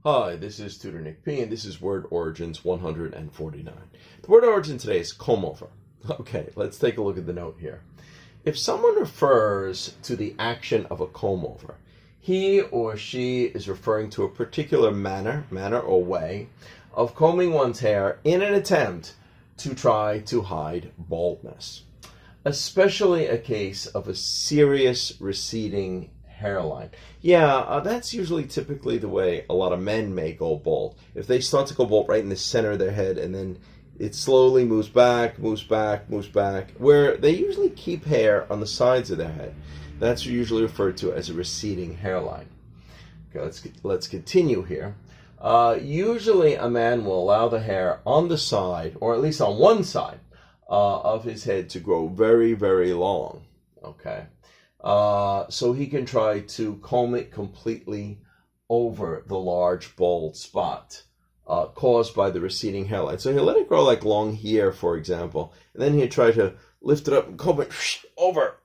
Hi, this is Tutor Nick P, and this is Word Origins 149. The word origin today is combover. Okay, let's take a look at the note here. If someone refers to the action of a combover, he or she is referring to a particular manner or way of combing one's hair in an attempt to try to hide baldness, especially a case of a serious receding hairline. Yeah, that's usually typically the way a lot of men may go bald. If they start to go bald right in the center of their head and then it slowly moves back, where they usually keep hair on the sides of their head. That's usually referred to as a receding hairline. Okay, let's continue here. Usually a man will allow the hair on the side, or at least on one side, of his head to grow very, very long. Okay. So he can try to comb it completely over the large bald spot caused by the receding hairline. So he'll let it grow like long hair, for example, and then he'll try to lift it up and comb it over.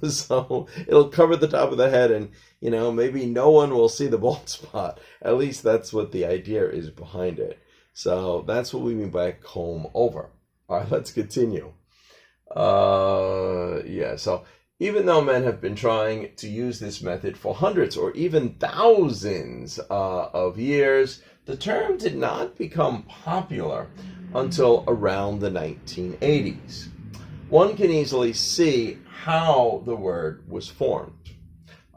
So it'll cover the top of the head, and maybe no one will see the bald spot. At least that's what the idea is behind it. So that's what we mean by comb over. All right, let's continue. So even though men have been trying to use this method for hundreds or even thousands of years, the term did not become popular until around the 1980s. One can easily see how the word was formed.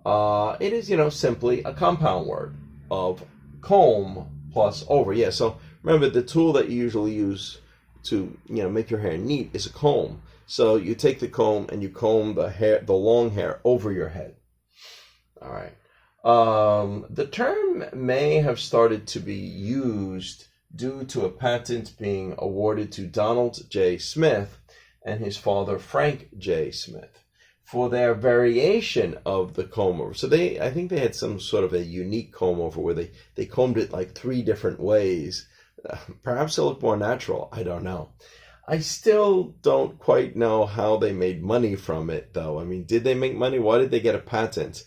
It is, simply a compound word of comb plus over. Yeah, so remember the tool that you usually use to, make your hair neat is a comb. So you take the comb and you comb the long hair over your head. All right. The term may have started to be used due to a patent being awarded to Donald J. Smith and his father Frank J. Smith for their variation of the comb over. So I think they had some sort of a unique comb over where they combed it like 3 different ways. Perhaps it looked more natural. I don't know. I still don't quite know how they made money from it, though. I mean, did they make money? Why did they get a patent?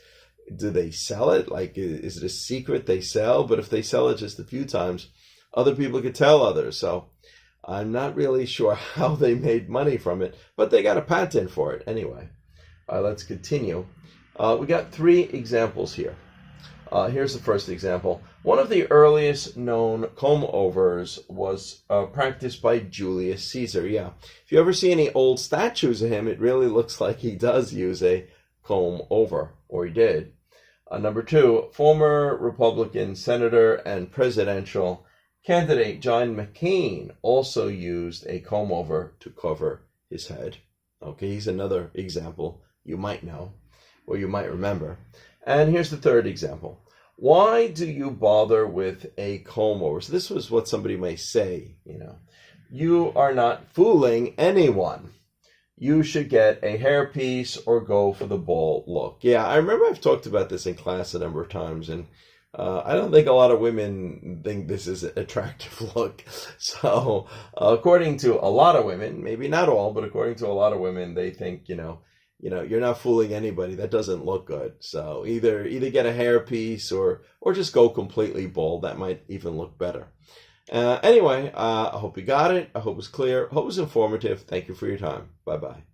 Do they sell it? Like, is it a secret they sell? But if they sell it just a few times, other people could tell others. So I'm not really sure how they made money from it, but they got a patent for it anyway. Let's continue. We got 3 examples here. Here's the first example. One of the earliest known comb-overs was practiced by Julius Caesar. Yeah, if you ever see any old statues of him, it really looks like he does use a comb-over, or he did. Number 2, former Republican senator and presidential candidate John McCain also used a comb-over to cover his head. Okay, he's another example you might know, or you might remember. And here's the third example. Why do you bother with a comb-over? So this was what somebody may say, You are not fooling anyone. You should get a hairpiece or go for the bald look. Yeah, I remember I've talked about this in class a number of times, and I don't think a lot of women think this is an attractive look. So according to a lot of women, maybe not all, but according to a lot of women, they think, you're not fooling anybody. That doesn't look good. So either get a hairpiece or just go completely bald. That might even look better. Anyway, I hope you got it. I hope it was clear. I hope it was informative. Thank you for your time. Bye-bye.